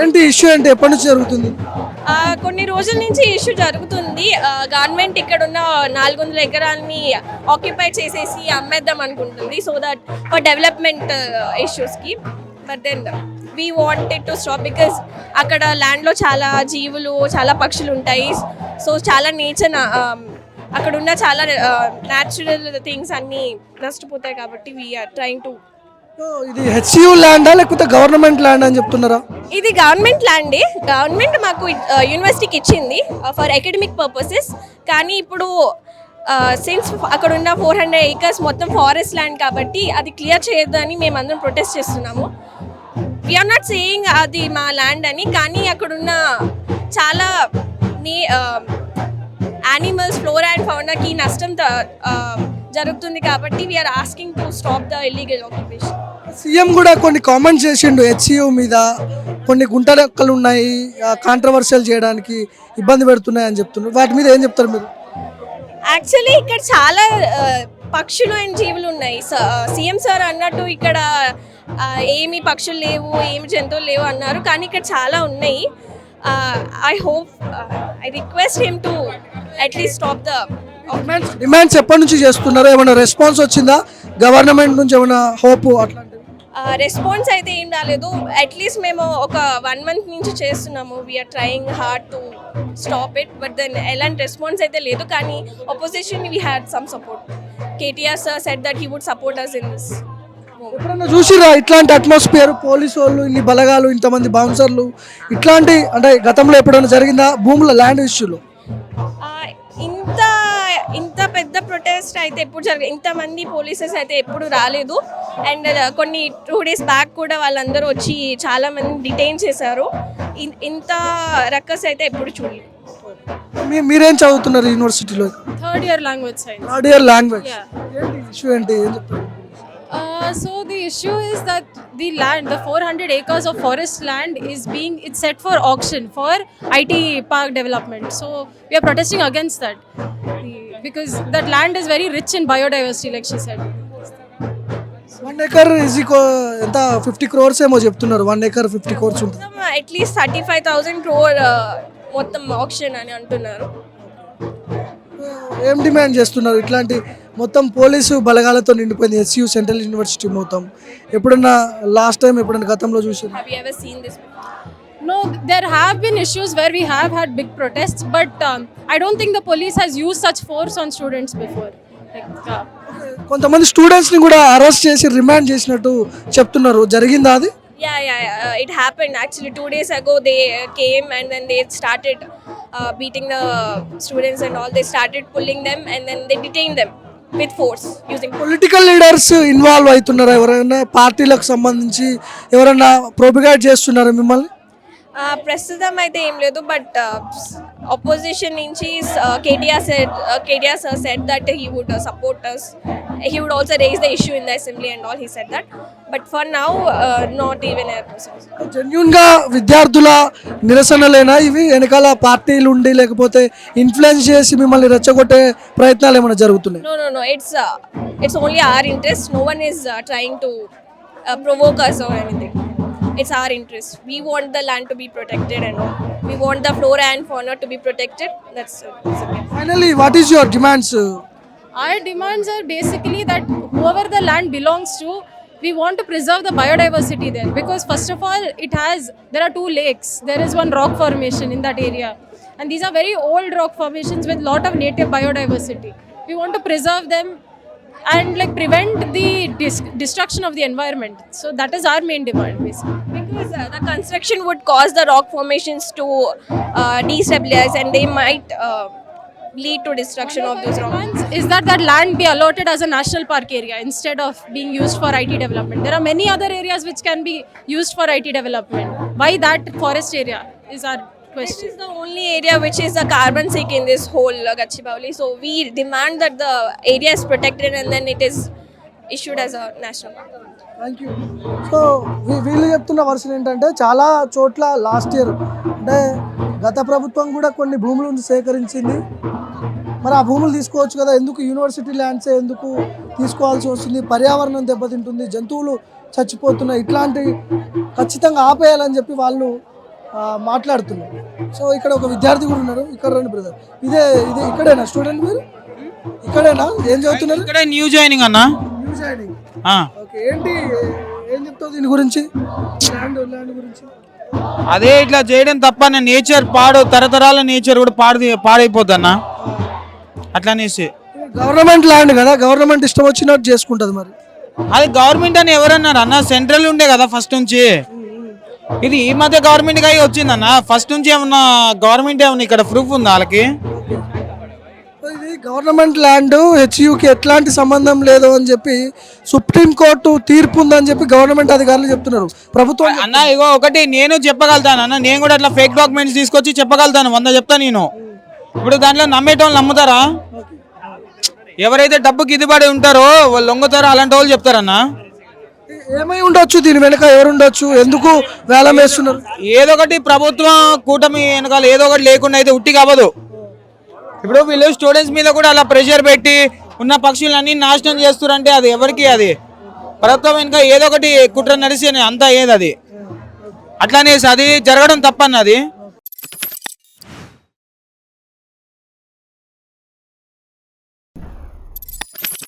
ఏంటి ఇష్యూ ఏంటి, ఎప్పటి నుంచి జరుగుతుంది? కొన్ని రోజుల నుంచి ఇష్యూ జరుగుతుంది. గవర్నమెంట్ ఇక్కడ ఉన్న 400 ఎకరాలని ఆక్యుపై చేసేసి అమ్మేద్దాం అనుకుంటుంది. సో దట్ ఫర్ డెవలప్మెంట్ ఇష్యూస్కి. But then we wanted to stop because అక్కడ ల్యాండ్లో చాలా జీవులు, చాలా పక్షులు ఉంటాయి. సో చాలా నేచర్, అక్కడ ఉన్న చాలా న్యాచురల్ థింగ్స్ అన్నీ నష్టపోతాయి. కాబట్టి వీఆర్ ట్రైంగ్ టు. ఇది హెచ్సియు ల్యాండా లేకపోతే గవర్నమెంట్ ల్యాండ్ అని చెప్తున్నారా? ఇది గవర్నమెంట్ ల్యాండే. గవర్నమెంట్ మాకు యూనివర్సిటీకి ఇచ్చింది ఫర్ అకాడమిక్ పర్పసెస్. కానీ ఇప్పుడు సిన్స్ అక్కడ ఉన్న 400 acres మొత్తం ఫారెస్ట్ ల్యాండ్ కాబట్టి అది క్లియర్ చేయొద్దని మేము అందరం ప్రొటెస్ట్ చేస్తున్నాము. వీఆర్ నాట్ సేయింగ్ అది మా ల్యాండ్ అని, కానీ అక్కడున్న చాలా యానిమల్స్, ఫ్లోరా అండ్ ఫౌనాకి నష్టం జరుగుతుంది. కాబట్టి we are asking to stop the illegal occupation. CM కూడా కొన్ని కామెంట్స్ చేసిండు హెచ్సియు మీద, కొన్ని గుంటలెక్కలు ఉన్నాయి, కాంట్రవర్షియల్ చేయడానికి ఇబ్బంది పెడుతున్నాయి అని చెప్తున్నారు. వాటి మీద ఏం చెప్తారు మీరు? యాక్చువల్లీ ఇక్కడ చాలా పక్షులు అండ్ జీవులు ఉన్నాయి. సీఎం సార్ అన్నట్టు ఇక్కడ ఏమి పక్షులు లేవు, ఏమి జంతువులు లేవు అన్నారు, కానీ ఇక్కడ చాలా ఉన్నాయి. I hope, I request him to at least stop the demands. ఎప్పటి నుంచి చేస్తున్నారు? ఏమైనా రెస్పాన్స్ వచ్చిందా గవర్నమెంట్ నుంచి? ఏమైనా హోప్ అట్లాంటివి? రెస్పాన్స్ అయితే ఏం రాలేదు. అట్లీస్ట్ మేము ఒక 1 month నుంచి చేస్తున్నాము. We are trying hard to stop it. But then ఎలాంటి రెస్పాన్స్ అయితే లేదు. కానీ opposition we had some support. KTR sir said that he would support us in this. ఎప్పుడన్నా చూసిరా ఇట్లాంటి అట్మాస్ఫియర్? పోలీసు వాళ్ళు, ఇన్ని బలగాలు, ఇంతమంది బౌన్సర్లు, ఇట్లాంటి అంటే గతంలో ఎప్పుడైనా జరిగిందా భూముల ల్యాండ్ ఇష్యూలో? ఇంత పెద్ద ప్రొటెస్ట్ అయితే ఎప్పుడు ఇంతమంది పోలీసెస్ అయితే ఎప్పుడు రాలేదు. అండ్ కొన్ని 2 days బ్యాక్ కూడా వాళ్ళందరూ వచ్చి చాలా మంది డిటైన్ చేశారు. ఇంత రక్కస్ అయితే ఎప్పుడు చూడలేదు. మీరేం చదువుతున్నారు యూనివర్సిటీలో? Third year language science. Third year language. Yeah. ఏంటి ఇష్యూ ఏంటి, ఏం చెప్తారు? So the issue is that the land, the 400 acres of forest land it's set for auction for IT park development. So we are protesting against that because that land is very rich in biodiversity, like she said. 1 acre is ఎంత 50 crores ఏమో చెప్తున్నారు. 1 acre 50 crores ఉంటుంది. At least 35,000 crore మొత్తం auction అని అంటున్నారు. ఏం demand చేస్తున్నారు? ఇట్లాంటి మొత్తం పోలీసు బలగాలతో నిండిపోయింది హెచ్సియు సెంట్రల్ యూనివర్సిటీ మొత్తం. ఎప్పుడన్నా లాస్ట్ టైం ఎప్పుడన్నా గతంలో చూసారు? Have you ever seen this? No, there have been issues where we have had big protests, but I don't think the police has used such force on students before. కొంతమంది students ని కూడా arrest చేసి remand చేసినట్టు చెప్తున్నారు. జరిగిందా అది? Yeah. It happened actually 2 days ago. They came and then they started beating the students and all. They started pulling them and then they detained them with force using. Political leaders involve అవుతున్నారు? ఎవరైనా పార్టీలకు సంబంధించి ఎవరైనా ప్రొపిగేట్ చేస్తున్నారు మిమ్మల్ని? ప్రస్తుతం అయితే ఏం లేదు. బట్ opposition నుంచి KTR sir said that he would support us. He would also raise the issue in the assembly and all. He said that. But for now, not even a process. Genuine గా విద్యార్థుల నిరసనలేనా ఇవి? వెనకాల పార్టీలు ఉండి లేకపోతే influence చేసి మిమ్మల్ని రెచ్చగొట్టే ప్రయత్నాలు ఏమైనా జరుగుతున్నాయి? No. It's only our interest. No one is trying to provoke us or anything. It's our interest. We want the land to be protected and all. We want the flora and fauna to be protected. That's it. Finally, what is your demands? Our demands are basically that whoever the land belongs to, we want to preserve the biodiversity there, because first of all there are 2 lakes. There is one rock formation in that area, and these are very old rock formations with lot of native biodiversity. We want to preserve them and like prevent the destruction of the environment. So that is our main demand basically. Because the construction would cause the rock formations to destabilize and they might lead to destruction of those rocks. Demands is that land be allotted as a national park area instead of being used for IT development. There are many other areas which can be used for IT development. Why that forest area is our question. This is the only area which is a carbon sink in this whole Gachibowli. So we demand that the area is protected and then it is issued as a national park. Thank you. So వీళ్ళు చెప్తున్న version ఏంటంటే చాలా చోట్ల last year అంటే గత ప్రభుత్వం కూడా కొన్ని భూములను సేకరించింది. మరి ఆ భూములు తీసుకోవచ్చు కదా, ఎందుకు యూనివర్సిటీ ల్యాండ్సే ఎందుకు తీసుకోవాల్సి వస్తుంది? పర్యావరణం దెబ్బతింటుంది, జంతువులు చచ్చిపోతున్నాయి, ఇట్లాంటి ఖచ్చితంగా ఆపేయాలని చెప్పి వాళ్ళు మాట్లాడుతున్నాం. సో ఇక్కడ ఒక విద్యార్థి కూడా ఉన్నారు. ఇక్కడ రండి బ్రదర్. ఇదే ఇక్కడేనా స్టూడెంట్ మీరు? ఇక్కడేనా? ఏం చదువుతున్నారు? ఇక్కడ న్యూ జాయినింగ్ అన్న. News ID. ఆ. ఓకే, ఏంటి ఏం చెప్తావు దీని గురించి? ల్యాండ్ గురించి అదే ఇట్లా చేయడం తప్ప నేచర్ తరతరాల నేచర్ కూడా పాడైపోద్ది అన్న అట్లా అనేసి. గవర్నమెంట్ ల్యాండ్ కదా, గవర్నమెంట్ ఇష్టం వచ్చినట్టు చేసుకుంటది. మరి అది గవర్నమెంట్ అని ఎవరన్నారు అన్న? సెంట్రల్ ఉండే కదా ఫస్ట్ నుంచి. ఇది ఈ మధ్య గవర్నమెంట్ గా వచ్చిందన్న. ఫస్ట్ నుంచి ఏమన్నా గవర్నమెంట్ ఏమన్నా ఇక్కడ ప్రూఫ్ ఉందా వాళ్ళకి? ఇది గవర్నమెంట్ ల్యాండ్, హెచ్యుకి ఎట్లాంటి సంబంధం లేదు అని చెప్పి సుప్రీం కోర్టు తీర్పు ఉందని చెప్పి గవర్నమెంట్ అధికారులు చెప్తున్నారు. ప్రభుత్వం అన్న ఇగో ఒకటి నేను చెప్పగలుగుతాను అన్న, నేను కూడా అట్లా ఫేక్ డాక్యుమెంట్స్ తీసుకొచ్చి చెప్పగలుగుతాను, 100 చెప్తాను నేను. ఇప్పుడు దాంట్లో నమ్మేటోళ్ళు నమ్ముతారా? ఎవరైతే డబ్బుకి ఇదిపడి ఉంటారో వాళ్ళు లొంగుతారో అలాంటి వాళ్ళు చెప్తారన్న. ఏమై ఉండొచ్చు దీని వెనక, ఎవరు ఉండొచ్చు, ఎందుకు వేలం వేస్తున్నారు? ఏదో ఒకటి ప్రభుత్వం కూటమి వెనకాల ఏదో ఒకటి లేకుండా అయితే ఉట్టి కావదు. ఇప్పుడు వీళ్ళు స్టూడెంట్స్ మీద కూడా అలా ప్రెషర్ పెట్టి ఉన్న పక్షులన్నీ నాశనం చేస్తారంటే అది ఎవరికి? అది ప్రభుత్వం వెనుక ఏదో ఒకటి కుట్ర నడిచి అంతా ఏది అది అట్లానేసి అది జరగడం తప్పన్నది.